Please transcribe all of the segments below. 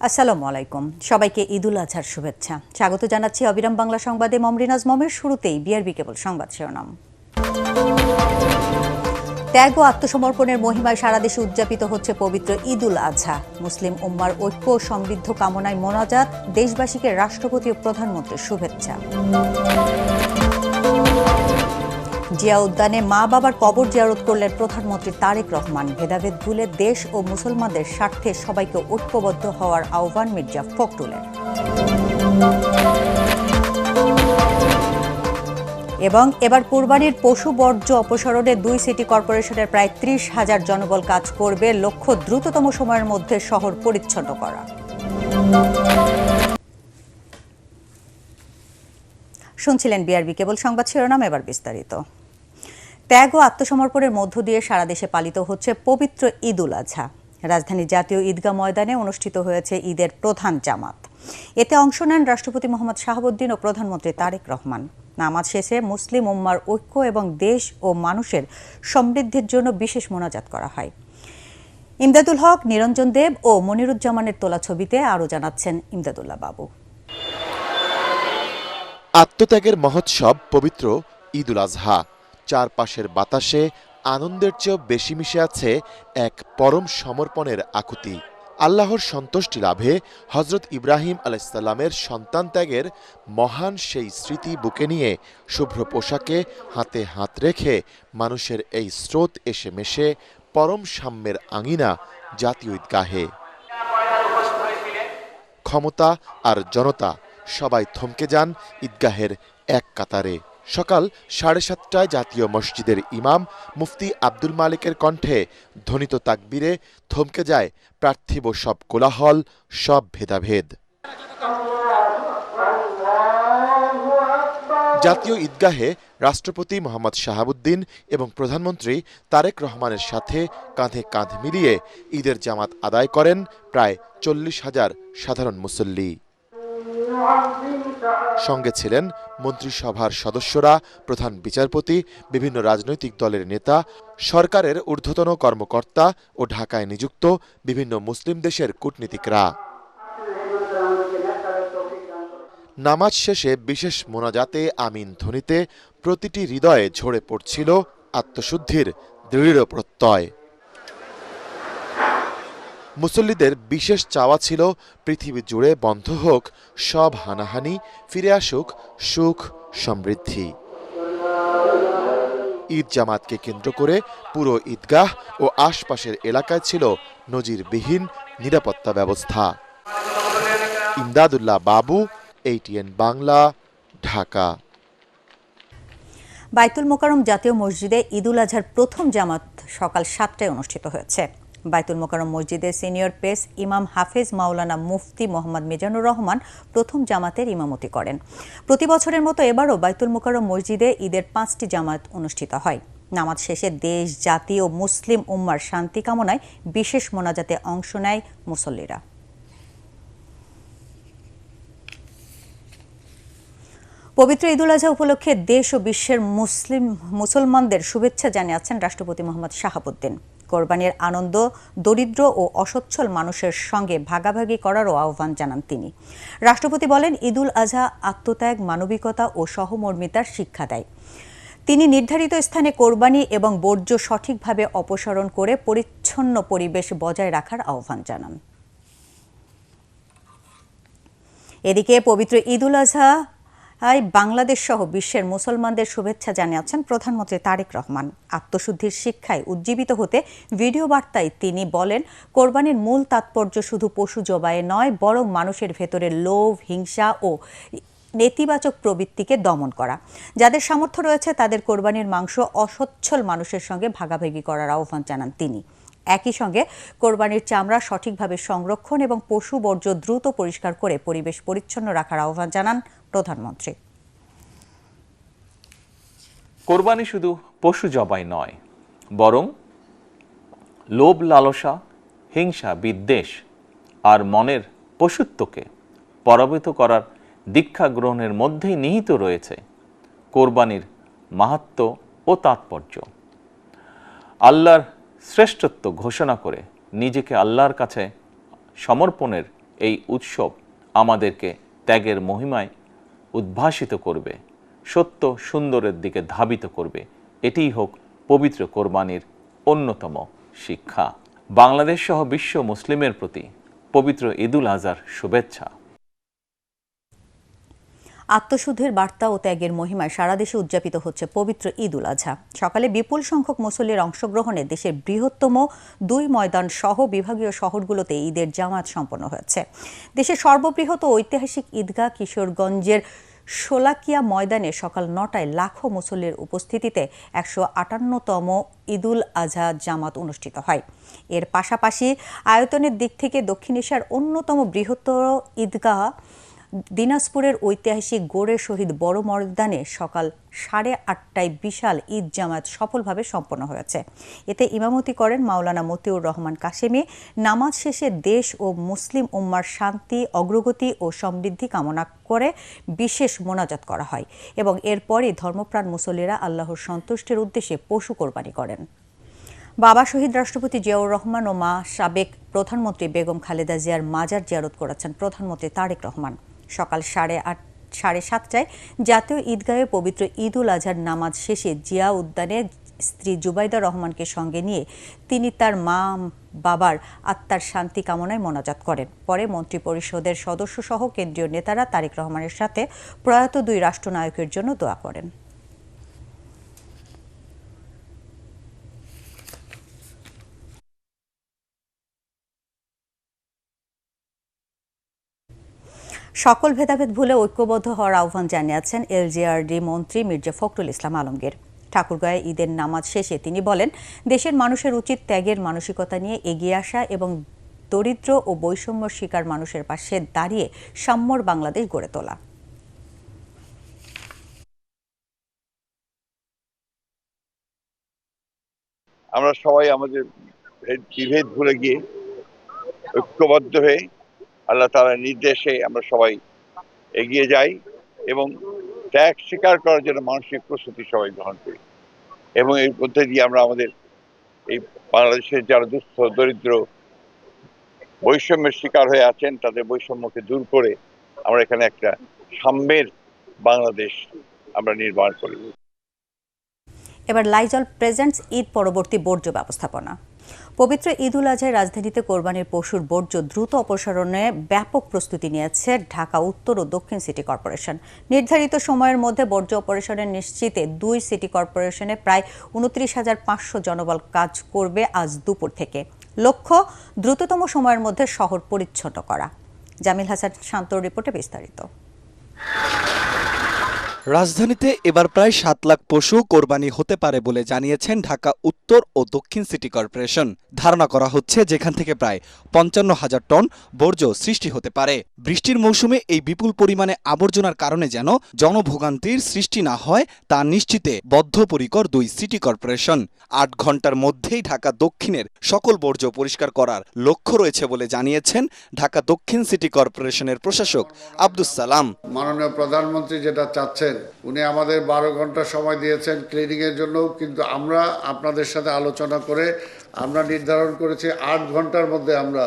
আসসালামু আলাইকুম, সবাইকে ঈদুল আজহার শুভেচ্ছা। স্বাগত জানাচ্ছি অবিরাম বাংলা সংবাদে মমরিনাজ মমের। শুরুতেই বিআরবি কেবল সংবাদ শিরোনাম। ত্যাগ ও আত্মসমর্পণের মহিমায় সারা দেশে উদযাপিত হচ্ছে পবিত্র ঈদুল আজহা। মুসলিম উম্মার ঐক্য ও সমৃদ্ধ কামনায় মোনাজাত, দেশবাসীকে রাষ্ট্রপতি ও প্রধানমন্ত্রীর শুভেচ্ছা। জিয়া উদ্যানে মা বাবার কবর জিয়ারত করলেন প্রধানমন্ত্রী তারেক রহমান। ভেদাভেদ ভুলে দেশ ও মুসলমানদের স্বার্থে সবাইকে ঐক্যবদ্ধ হওয়ার আহ্বান মির্জা ফখরুলের। এবং এবার কুরবানির পশু বর্জ্য অপসারণে 2 সিটি কর্পোরেশনের প্রায় 30,000 জনবল কাজ করবে। লক্ষ্য দ্রুততম সময়ের মধ্যে শহর পরিচ্ছন্ন করা। শুনছিলেন বিআরবি কেবল সংবাদ শিরোনাম, এবার বিস্তারিত। ত্যাগ ও আত্মসমর্পণের মধ্য দিয়ে সারা দেশে পালিত হচ্ছে পবিত্র ঈদুল আজহা। রাজধানীর জাতীয় ঈদগাহ ময়দানে অনুষ্ঠিত হয়েছে ঈদের প্রধান জামাত। এতে অংশ নেন রাষ্ট্রপতি মোহাম্মদ শাহাবুদ্দিন ও প্রধানমন্ত্রী তারেক রহমান। নামাজ শেষে মুসলিম উম্মার ঐক্য এবং দেশ ও মানুষের সমৃদ্ধির জন্য বিশেষ মোনাজাত করা হয়। ইমদাদুল হক, নিরঞ্জন দেব ও মনিরুজ্জামানের তোলা ছবিতে আরও জানাচ্ছেন ইমদাদুল্লাহ বাবু। আত্মত্যাগের মহোৎসব পবিত্র ঈদুল আজহা। চারপাশের বাতাসে আনন্দের চেয়েও বেশি মিশে আছে এক পরম সমর্পণের আকুতি। আল্লাহর সন্তুষ্টি লাভে হজরত ইব্রাহিম আলাইসাল্লামের সন্তান ত্যাগের মহান সেই স্মৃতি বুকে নিয়ে শুভ্র পোশাকে হাতে হাত রেখে মানুষের এই স্রোত এসে মেশে পরম সাম্যের আঙিনা জাতীয় ঈদগাহে। ক্ষমতা আর জনতা সবাই থমকে যান ঈদগাহের এক কাতারে। সকাল 7:30টায় জাতীয় মসজিদের ইমাম মুফতি আব্দুল মালিকের কণ্ঠে ধ্বনিত তাকবীরে থমকে যায় পার্থিব সব কোলাহল, সব ভেদাভেদ। জাতীয় ঈদগাহে রাষ্ট্রপতি মোহাম্মদ শাহাবুদ্দিন এবং প্রধানমন্ত্রী তারেক রহমানের সাথে কাঁধে কাঁধ মিলিয়ে ঈদের জামাত আদায় করেন প্রায় 40,000 সাধারণ মুসল্লি। সঙ্গে ছিলেন মন্ত্রিসভার সদস্যরা, প্রধান বিচারপতি, বিভিন্ন রাজনৈতিক দলের নেতা, সরকারের ঊর্ধ্বতন কর্মকর্তা ও ঢাকায় নিযুক্ত বিভিন্ন মুসলিম দেশের কূটনীতিকরা। নামাজ শেষে বিশেষ মোনাজাতে আমিন ধ্বনিতে প্রতিটি হৃদয়ে ঝরে পড়ছিল আত্মশুদ্ধির দৃঢ় প্রত্যয়। মুসল্লিদের বিশেষ চাওয়া ছিল পৃথিবী জুড়ে বন্ধ হোক সব হানাহানি, ফিরে আসুক সুখ সমৃদ্ধি। ঈদ জামাতকে কেন্দ্র করে পুরো ঈদগাহ ও আশপাশের এলাকায় ছিল নজিরবিহীন নিরাপত্তা ব্যবস্থা। ইমদাদুল্লাহ বাবু, ATN বাংলা, ঢাকা। বাইতুল মোকাররম জাতীয় মসজিদে ঈদুল আজহার প্রথম জামাত সকাল 7টায় অনুষ্ঠিত হয়েছে। বাইতুল মোকাররম মসজিদের সিনিয়র পেস ইমাম হাফেজ মাওলানা মুফতি মোহাম্মদ মিজানুর রহমান প্রথম জামাতের ইমামতি করেন। প্রতি বছরের মতো এবারও বাইতুল মোকাররম মসজিদে ঈদের 5টি জামাত অনুষ্ঠিত হয়। নামাজ শেষে দেশ, জাতি ও মুসলিম উম্মার শান্তি কামনায় বিশেষ মোনাজাতে অংশ নেয় মুসল্লিরা। পবিত্র ঈদুল আজহা উপলক্ষে দেশ ও বিশ্বের মুসলমানদের শুভেচ্ছা জানিয়েছেন রাষ্ট্রপতি মোহাম্মদ শাহাবুদ্দিন। কোরবানির আনন্দ দরিদ্র ও অসচ্ছল মানুষের সঙ্গে ভাগাভাগি করারও আহ্বান জানান তিনি। রাষ্ট্রপতি বলেন, ঈদুল আজহা আত্মত্যাগ, মানবিকতা ও সহমর্মিতার শিক্ষা দেয়। তিনি নির্ধারিত স্থানে কোরবানি এবং বর্জ্য সঠিকভাবে অপসারণ করে পরিচ্ছন্ন পরিবেশ বজায় রাখার আহ্বান জানান। এদিকে পবিত্র ঈদুল আজহা বাংলাদেশ সহ বিশ্বের মুসলমানদের শুভেচ্ছা জানিয়েছেন প্রধানমন্ত্রী তারেক রহমান। আত্মশুদ্ধির শিক্ষায় উজ্জীবিত হতে ভিডিও বার্তায় তিনি বলেন, কোরবানির মূল তাৎপর্য শুধু পশু জবাইয়ে নয়, বরং মানুষের ভেতরে লোভ, হিংসা ও নেতিবাচক প্রবৃত্তিকে দমন করা। যাদের সামর্থ্য রয়েছে তাদের কোরবানির মাংস অসচ্ছল মানুষের সঙ্গে ভাগাভাগি করার আহ্বান জানান তিনি। একই সঙ্গে কোরবানির চামড়া সঠিকভাবে সংরক্ষণ এবং পশু বর্জ্য দ্রুত পরিষ্কার করে পরিবেশ পরিচ্ছন্ন রাখার আহ্বান জানান প্রধানমন্ত্রী। কোরবানি শুধু পশু জবাই নয়, বরং লোভ, লালসা, হিংসা, বিদ্বেষ আর মনের পশুত্বকে পরাভূত করার দীক্ষা গ্রহণের মধ্যেই নিহিত রয়েছে কোরবানির মাহাত্ম্য ও তাৎপর্য। আল্লাহর শ্রেষ্ঠত্ব ঘোষণা করে নিজেকে আল্লাহর কাছে সমর্পণের এই উৎসব আমাদেরকে ত্যাগের মহিমায় উদ্ভাসিত করবে, সত্য সুন্দরের দিকে ধাবিত করবে। এটিই হোক পবিত্র কোরবানির অন্যতম শিক্ষা। বাংলাদেশ সহ বিশ্ব মুসলিমের প্রতি পবিত্র ঈদুল আজহার শুভেচ্ছা। আত্মশুদ্ধির বার্তা ও ত্যাগের মহিমায় সারা দেশে উদযাপিত হচ্ছে পবিত্র ঈদুল আজহা। সকালে বিপুল সংখ্যক মুসল্লির অংশগ্রহণে দেশের বৃহত্তম 2 ময়দান সহ বিভাগীয় শহরগুলোতে ঈদের জামাত সম্পন্ন হয়েছে। দেশের সর্ববৃহৎ ও ঐতিহাসিক ঈদগাহ কিশোরগঞ্জের শোলাকিয়া ময়দানে সকাল 9টায় লাখো মুসল্লির উপস্থিতিতে 158তম ঈদুল আজহা জামাত অনুষ্ঠিত হয়। এর পাশাপাশি আয়তনের দিক থেকে দক্ষিণ এশিয়ার অন্যতম বৃহত্তর ঈদগাহ দিনাজপুরের ঐতিহাসিক গোরে শহীদ বড় ময়দানে সকাল 8:30টায় বিশাল ঈদ জামাত সফলভাবে সম্পন্ন হয়েছে। এতে ইমামতি করেন মাওলানা মতিউর রহমান কাশেমি। নামাজ শেষে দেশ ও মুসলিম উম্মার শান্তি, অগ্রগতি ও সমৃদ্ধি কামনা করে বিশেষ মোনাজাত করা হয় এবং এরপরই ধর্মপ্রাণ মুসল্লিরা আল্লাহর সন্তুষ্টির উদ্দেশ্যে পশু কোরবানি করেন। বাবা শহীদ রাষ্ট্রপতি জিয়াউর রহমান ও মা সাবেক প্রধানমন্ত্রী বেগম খালেদা জিয়ার মাজার জিয়ারত করেছেন প্রধানমন্ত্রী তারেক রহমান। সকাল 7:30টায় জাতীয় ঈদগাহে পবিত্র ঈদুল আজহার নামাজ শেষে জিয়া উদ্যানে স্ত্রী জুবাইদা রহমানকে সঙ্গে নিয়ে তিনি তার মা বাবার আত্মার শান্তি কামনায় মোনাজাত করেন। পরে মন্ত্রিপরিষদের সদস্য সহ কেন্দ্রীয় নেতারা তারেক রহমানের সাথে প্রয়াত 2 রাষ্ট্রনায়কের জন্য দোয়া করেন। সকল ভেদাভেদ ভুলে ঐক্যবদ্ধ হওয়ার আহ্বান জানিয়েছেন এলজেআরডি মন্ত্রী মির্জা ফখরুল ইসলাম আলমগীর। ঠাকুরগাঁয়ে ঈদের নামাজ শেষে তিনি বলেন, দেশের মানুষের উচিত ত্যাগের মানসিকতা নিয়ে এগিয়ে আসা এবং দরিদ্র ও বৈষম্য শিকার মানুষের পাশে দাঁড়িয়ে সাম্যর বাংলাদেশ গড়ে তোলা। আমরা সবাই আমাদের বিভেদ ভুলে গিয়ে ঐক্যবদ্ধ হয়ে আল্লাহ তাআলার নির্দেশে আমরা সবাই এগিয়ে যাই এবং ত্যাগ স্বীকার করার জন্য মানসিক প্রস্তুতি সবাই গ্রহণ করি এবং এর মধ্যে দিয়ে আমরা আমাদের এই বাংলাদেশের যারা দুস্থ দরিদ্র বৈষম্যের শিকার হয়ে আছেন তাদের বৈষম্যকে দূর করে আমরা এখানে একটা সাম্যের বাংলাদেশ আমরা নির্মাণ করি। এবার লাইজল প্রেজেন্টস ঈদ পরবর্তী বর্জ্য ব্যবস্থাপনা। পবিত্র ঈদুল আজহায় রাজধানীতে কোরবানির পশুর বর্জ্য দ্রুত অপসারণে ব্যাপক প্রস্তুতি নিয়েছে ঢাকা উত্তর ও দক্ষিণ সিটি কর্পোরেশন। নির্ধারিত সময়ের মধ্যে বর্জ্য অপারেশনের নিশ্চিতে 2 সিটি কর্পোরেশনে প্রায় 29,500 জনবল কাজ করবে আজ দুপুর থেকে। লক্ষ্য, দ্রুততম সময়ের মধ্যে শহর পরিচ্ছন্ন করা। জামিল হাসান শান্তর রিপোর্টে বিস্তারিত। রাজধানীতে এবার প্রায় 7 লাখ পশু কোরবানি হতে পারে বলে জানিয়েছেন ঢাকা উত্তর ও দক্ষিণ সিটি কর্পোরেশন। ধারণা করা হচ্ছে যেখান থেকে প্রায় 55,000 টন বর্জ্য সৃষ্টি হতে পারে। বৃষ্টির মৌসুমে এই বিপুল পরিমাণে আবর্জনার কারণে যেন জনভোগান্তির সৃষ্টি না হয় তা নিশ্চিতে বদ্ধপরিকর 2 সিটি কর্পোরেশন। 8 ঘন্টার মধ্যেই ঢাকা দক্ষিণের সকল বর্জ্য পরিষ্কার করার লক্ষ্য রয়েছে বলে জানিয়েছেন ঢাকা দক্ষিণ সিটি কর্পোরেশনের প্রশাসক আব্দুস সালাম। মাননীয় প্রধানমন্ত্রী যেটা চাচ্ছেন, উনি আমাদের 12 ঘন্টা সময় দিয়েছেন ক্লিনিং এর জন্য, কিন্তু আমরা আপনাদের সাথে আলোচনা করে আমরা নির্ধারণ করেছি 8 ঘন্টার মধ্যে আমরা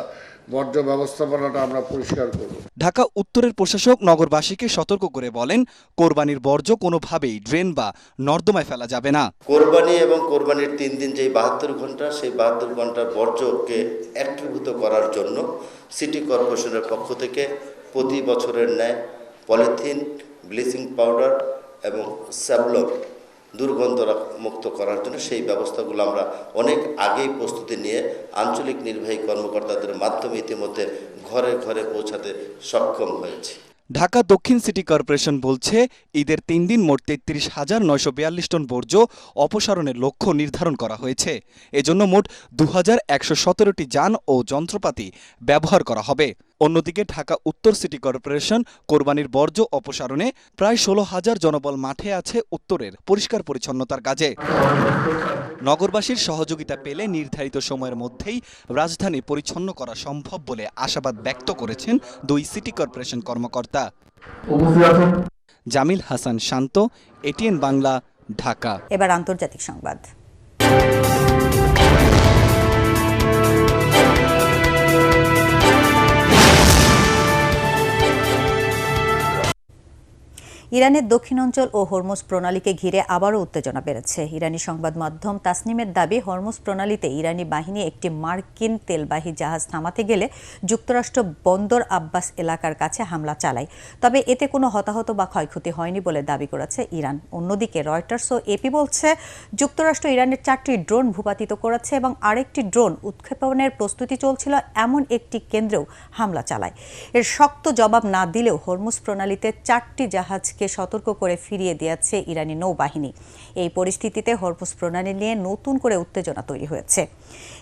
বর্জ্য ব্যবস্থাপনাটা আমরা পরিষ্কার করব। ঢাকা উত্তরের প্রশাসক নগরবাসীকে সতর্ক করে বলেন, কোরবানির বর্জ্য কোনোভাবেই ড্রেন বা নর্দমায় ফেলা যাবে না। কোরবানি এবং কোরবানির 3 দিন যেই 72 ঘন্টা, সেই 72 ঘন্টার বর্জ্যকে একীভূত করার জন্য সিটি কর্পোরেশনের পক্ষ থেকে প্রতি বছরের ন্যায় পলিথিন, ব্লিচিং পাউডার এবং স্যাবলক দুর্গন্ধ মুক্ত করার জন্য সেই ব্যবস্থাগুলো আমরা অনেক আগেই প্রস্তুতি নিয়ে আঞ্চলিক নির্বাহী কর্মকর্তাদের মাধ্যমে ইতিমধ্যে ঘরে ঘরে পৌঁছাতে সক্ষম হয়েছি। ঢাকা দক্ষিণ সিটি কর্পোরেশন বলছে, ঈদের 3 দিন মোট 33,942 টন বর্জ্য অপসারণের লক্ষ্য নির্ধারণ করা হয়েছে। এজন্য মোট 2,117টি যান ও যন্ত্রপাতি ব্যবহার করা হবে। অন্যদিকে ঢাকা উত্তর সিটি কর্পোরেশন কোরবানির বর্জ্য অপসারণে প্রায় 16,000 জনবল মাঠে আছে উত্তরের পরিষ্কার পরিচ্ছন্নতার কাজে। নগরবাসীর সহযোগিতা পেলে নির্ধারিত সময়ের মধ্যেই রাজধানী পরিচ্ছন্ন করা সম্ভব বলে আশাবাদ ব্যক্ত করেছেন 2 সিটি কর্পোরেশন কর্মকর্তা। জামিল হাসান শান্ত, এটিএন বাংলা, ঢাকা। এবার আন্তর্জাতিক সংবাদ। ইরানের দক্ষিণাঞ্চল ও হরমুজ প্রণালীকে ঘিরে আবারও উত্তেজনা বেড়েছে। ইরানি সংবাদ মাধ্যম তাসনিমের দাবি, হরমুজ প্রণালীতে ইরানি বাহিনী একটি মার্কিন তেলবাহী জাহাজ থামাতে গেলে যুক্তরাষ্ট্র বন্দর আব্বাস এলাকার কাছে হামলা চালায়। তবে এতে কোনো হতাহত বা ক্ষয়ক্ষতি হয়নি বলে দাবি করেছে ইরান। অন্যদিকে রয়টার্স ও এপি বলছে, যুক্তরাষ্ট্র ইরানের 4টি ড্রোন ভূপাতিত করেছে এবং আরেকটি ড্রোন উৎক্ষেপণের প্রস্তুতি চলছিল এমন একটি কেন্দ্রেও হামলা চালায়। এর শক্ত জবাব না দিলেও হরমুজ প্রণালীতে 4টি জাহাজকে সতর্ক করে ফিরিয়ে দিয়েছে ইরানি নৌবাহিনী। এই পরিস্থিতিতে হরমুজ প্রণালী নিয়ে নতুন করে উত্তেজনা তৈরি হয়েছে।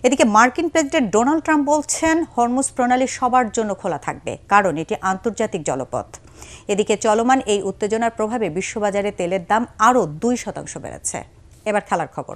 এদিকে মার্কিন প্রেসিডেন্ট ডোনাল্ড ট্রাম্প বলছেন, হরমুজ প্রণালী সবার জন্য খোলা থাকবে, কারণ এটি আন্তর্জাতিক জলপথ। এদিকে চলমান এই উত্তেজনার প্রভাবে বিশ্ববাজারে তেলের দাম আরও 2% বেড়েছে। এবার খেলার খবর।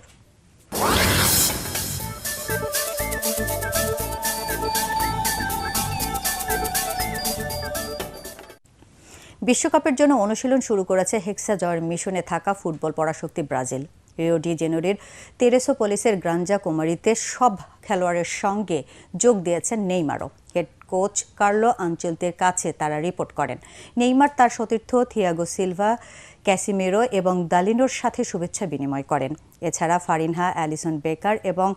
বিশ্বকাপের জন্য অনুশীলন শুরু করেছে হেক্সা জয়ের মিশনে থাকা ফুটবল পরাশক্তি ব্রাজিল। রিও ডি জেনেরির তেরেসোপলিসের গ্রাঞ্জা কুমারীতে সব খেলোয়াড়ের সঙ্গে যোগ দিয়েছেন নেইমারও। হেড কোচ কার্লো আনচেলতির কাছে তারা রিপোর্ট করেন। নেইমার তার সতীর্থ থিয়াগো সিলভা, ক্যাসিমেরো এবং দালিনোর সাথে শুভেচ্ছা বিনিময় করেন। এছাড়া ফারিনহা, অ্যালিসন বেকার এবং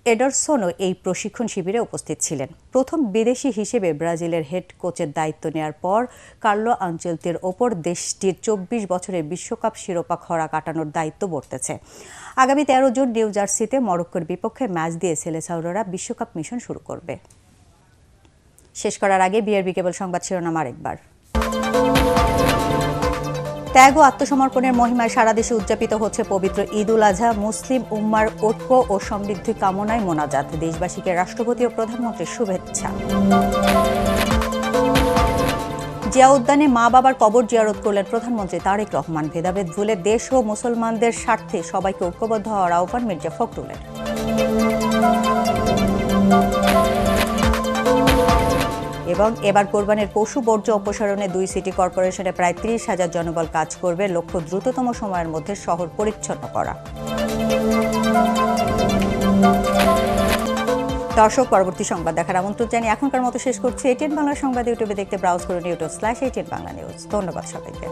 এডারসনও এই প্রশিক্ষণ শিবিরে উপস্থিত ছিলেন। প্রথম বিদেশি হিসেবে ব্রাজিলের হেড কোচের দায়িত্ব নেওয়ার পর কার্লো আনচেলতির ওপর দেশটির 24 বছরের বিশ্বকাপ শিরোপা খরা কাটানোর দায়িত্ব বর্তেছে। আগামী 13 জুন নিউ জার্সিতে মরক্কোর বিপক্ষে ম্যাচ দিয়ে সেলেসাওরা বিশ্বকাপ মিশন শুরু করবে। শেষ করার আগে বিআরবি কেবল সংবাদ শিরোনাম আরেকবার। ত্যাগ ও আত্মসমর্পণের মহিমায় সারা দেশে উদযাপিত হচ্ছে পবিত্র ঈদ উল আজহা। মুসলিম উম্মার ঐক্য ও সমৃদ্ধি কামনায় মোনাজাত। দেশবাসীকে রাষ্ট্রপতি ও প্রধানমন্ত্রীর শুভেচ্ছা। জিয়া উদ্যানে মা বাবার কবর জিয়ারত করলেন প্রধানমন্ত্রী তারেক রহমান। ভেদাভেদ ভুলে দেশ ও মুসলমানদের স্বার্থে সবাইকে ঐক্যবদ্ধ হওয়ার আহ্বান মির্জা ফখরুলের। এবং এবার কোরবানির পশু বর্জ্য অপসারণে 2 সিটি কর্পোরেশনে প্রায় 30,000 জনবল কাজ করবে। লক্ষ্য দ্রুততম সময়ের মধ্যে শহর পরিচ্ছন্ন করা। দর্শক, পরবর্তী সংবাদ দেখার আমন্ত্রণ জানিয়ে এখনকার মতো শেষ করছি। ATN বাংলা সংবাদ ইউটিউবে দেখতে ব্রাউজ করুন youtube/ATN বাংলা নিউজ। ধন্যবাদ সবাইকে।